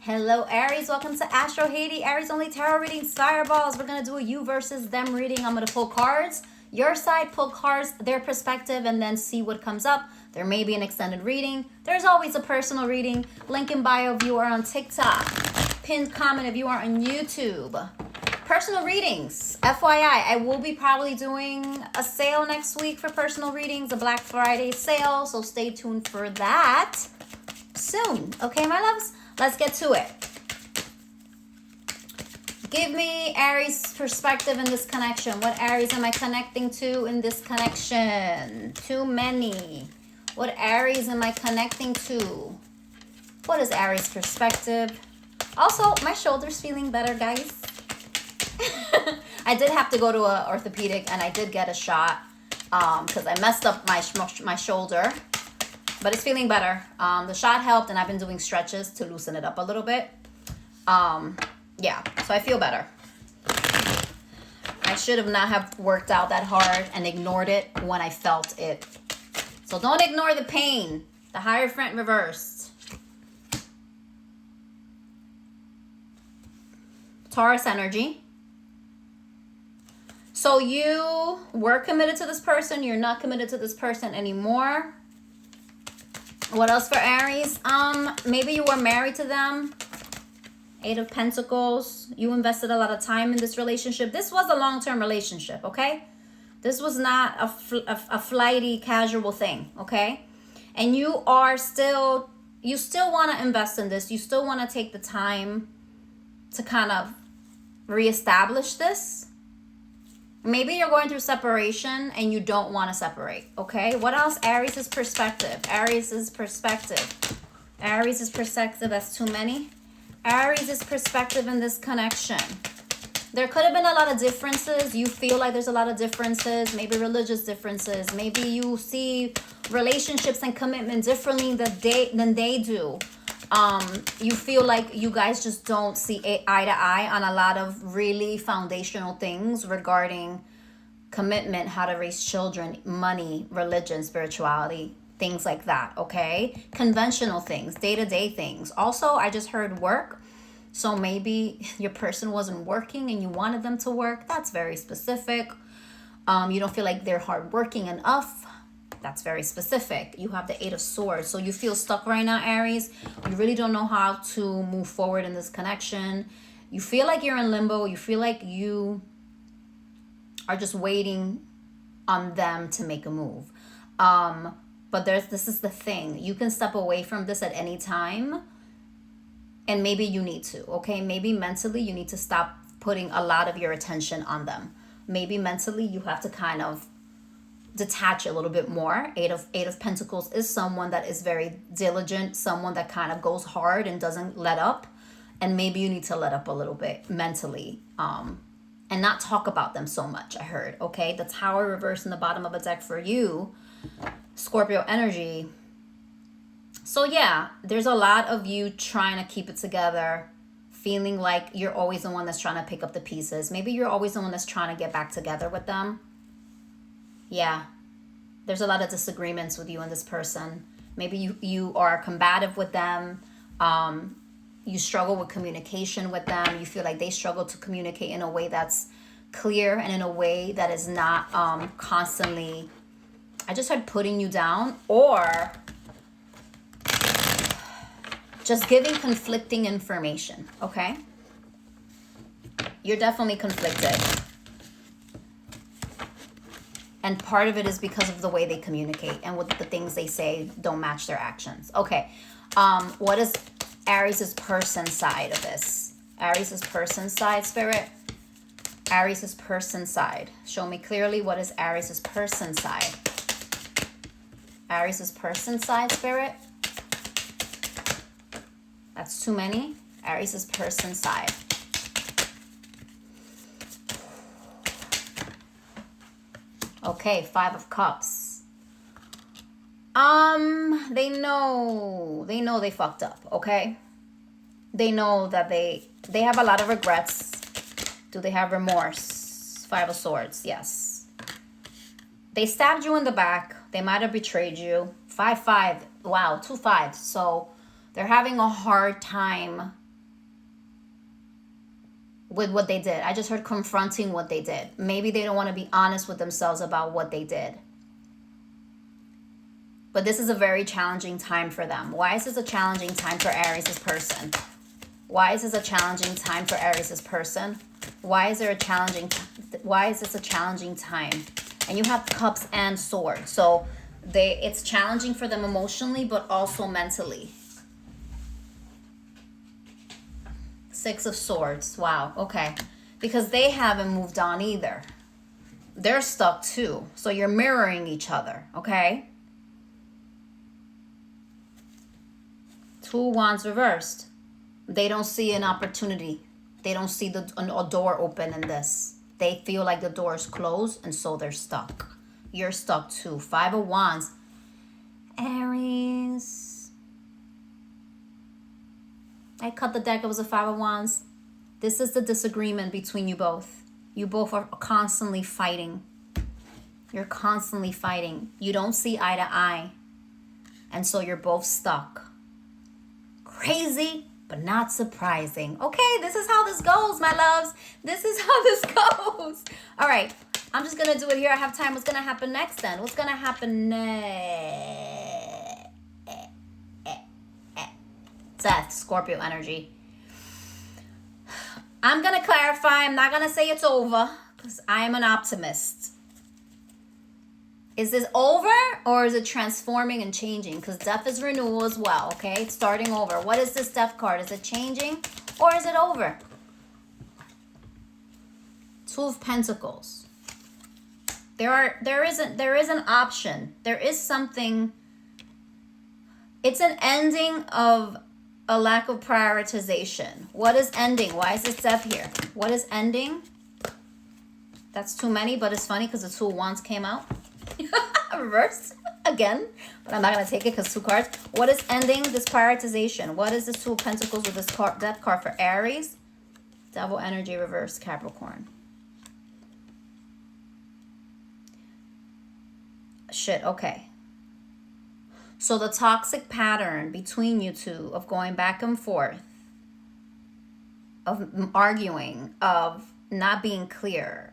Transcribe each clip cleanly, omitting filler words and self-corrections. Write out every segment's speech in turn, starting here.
Hello, Aries. Welcome to Astro Haiti, Aries Only Tarot Reading Fireballs. We're going to do a you versus them reading. I'm going to pull cards. Your side, pull cards, their perspective, and then see what comes up. There may be an extended reading. There's always a personal reading. Link in bio if you are on TikTok. Pinned comment if you are on YouTube. Personal readings. FYI, I will be probably doing a sale next week for personal readings, a Black Friday sale. So stay tuned for that soon. Okay, my loves? Let's get to it. Give me Aries perspective in this connection. What Aries am I connecting to in this connection? Too many. What Aries am I connecting to? What is Aries perspective? Also, my shoulder's feeling better, guys. I did have to go to an orthopedic and I did get a shot because I messed up my shoulder. But it's feeling better. The shot helped, and I've been doing stretches to loosen it up a little bit. Yeah, so I feel better. I should have not have worked out that hard and ignored it when I felt it. So don't ignore the pain. The Hierophant reversed. Taurus energy. So you were committed to this person. You're not committed to this person anymore. What else for Aries? Maybe you were married to them. 8 of Pentacles. You invested a lot of time in this relationship. This was a long-term relationship, okay? This was not a flighty, casual thing, okay? And you still want to invest in this. You still want to take the time to kind of reestablish this. Maybe you're going through separation and you don't want to separate, okay? What else? Aries' perspective. Aries' perspective. Aries' perspective, that's too many. Aries' perspective in this connection. There could have been a lot of differences. You feel like there's a lot of differences, maybe religious differences. Maybe you see relationships and commitment differently than they do. You feel like you guys just don't see eye to eye on a lot of really foundational things regarding commitment, how to raise children, money, religion, spirituality, things like that, okay? Conventional things, day-to-day things. Also, I just heard work. So maybe your person wasn't working and you wanted them to work. That's very specific. You don't feel like they're hardworking enough. That's very specific. You have the 8 of Swords. So you feel stuck right now, Aries. You really don't know how to move forward in this connection. You feel like you're in limbo. You feel like you are just waiting on them to make a move. But this is the thing. You can step away from this at any time. And maybe you need to, okay? Maybe mentally you need to stop putting a lot of your attention on them. Maybe mentally you have to kind of detach a little bit more. Eight of Pentacles is someone that is very diligent, someone that kind of goes hard and doesn't let up. And maybe you need to let up a little bit mentally and not talk about them so much, I heard, okay? The Tower reversed in the bottom of a deck for you, Scorpio energy. So yeah, there's a lot of you trying to keep it together, feeling like you're always the one that's trying to pick up the pieces. Maybe you're always the one that's trying to get back together with them. Yeah, there's a lot of disagreements with you and this person. Maybe you are combative with them. You struggle with communication with them. You feel like they struggle to communicate in a way that's clear and in a way that is not constantly, I just heard putting you down or just giving conflicting information, okay? You're definitely conflicted. And part of it is because of the way they communicate and what the things they say don't match their actions. Okay, what is Aries' person side of this? Aries' person side, Spirit? Aries' person side. Show me clearly what is Aries' person side. Aries' person side, Spirit? That's too many. Aries' person side. Okay, 5 of Cups. They know they fucked up, okay? They know that they have a lot of regrets. Do they have remorse? 5 of Swords, yes. They stabbed you in the back. They might have betrayed you. 5-5. Wow, 2 5s. So they're having a hard time with what they did. I just heard confronting what they did. Maybe they don't want to be honest with themselves about what they did. But this is a very challenging time for them. Why is this a challenging time for Aries' person? Why is this a challenging time for Aries' person? Why is this a challenging time? And you have Cups and Swords. So it's challenging for them emotionally, but also mentally. Six of Swords. Wow. Okay. Because they haven't moved on either. They're stuck too. So you're mirroring each other. Okay. Two of Wands reversed. They don't see an opportunity. They don't see a door open in this. They feel like the door is closed, and so they're stuck. You're stuck too. Five of Wands. Aries. I cut the deck. It was a Five of Wands. This is the disagreement between you both. You both are constantly fighting. You're constantly fighting. You don't see eye to eye. And so you're both stuck. Crazy, but not surprising. Okay, this is how this goes, my loves. This is how this goes. All right, I'm just going to do it here. I have time. What's going to happen next then? What's going to happen next? Death, Scorpio energy. I'm going to clarify. I'm not going to say it's over because I am an optimist. Is this over or is it transforming and changing? Because death is renewal as well, okay? It's starting over. What is this death card? Is it changing or is it over? Two of Pentacles. There is an option. There is something. It's an ending of a lack of prioritization. What is ending? Why is this death here? What is ending? That's too many, but it's funny because the Two of Wands came out. Reversed again, but I'm not going to take it because two cards. What is ending this prioritization? What is this Two of Pentacles with this death card for Aries? Devil energy reverse, Capricorn. Shit, okay. So the toxic pattern between you two of going back and forth, of arguing, of not being clear,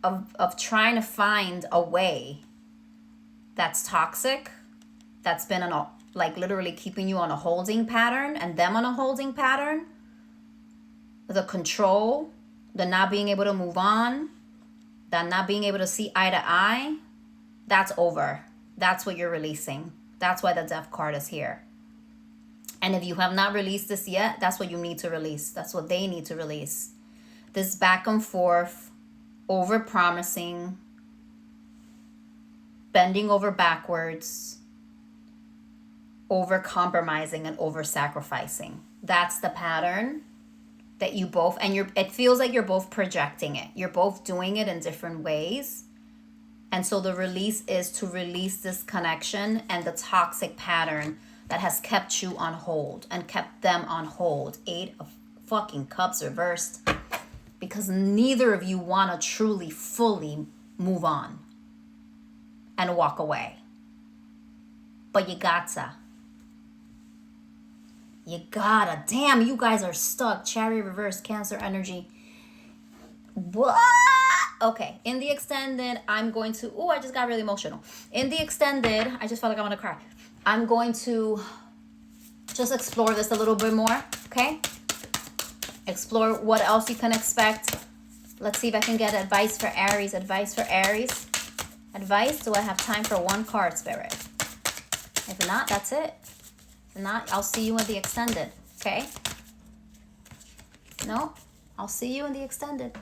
of trying to find a way that's toxic, that's been like literally keeping you on a holding pattern and them on a holding pattern, the control, the not being able to move on, the not being able to see eye to eye, that's over. That's what you're releasing. That's why the death card is here. And if you have not released this yet, that's what you need to release. That's what they need to release. This back and forth, over promising, bending over backwards, over compromising and over sacrificing. That's the pattern that you both, and it feels like you're both projecting it. You're both doing it in different ways. And so the release is to release this connection and the toxic pattern that has kept you on hold and kept them on hold. 8 of fucking Cups reversed. Because neither of you want to truly, fully move on and walk away. But you gotta. You gotta. Damn, you guys are stuck. Chariot reverse, Cancer energy. What? Okay, in the extended, I'm going to... Oh, I just got really emotional. In the extended, I just felt like I want to cry. I'm going to just explore this a little bit more, okay? Explore what else you can expect. Let's see if I can get advice for Aries. Advice for Aries. Advice. Do I have time for one card, Spirit? If not, that's it. If not, I'll see you in the extended. Okay? No? I'll see you in the extended.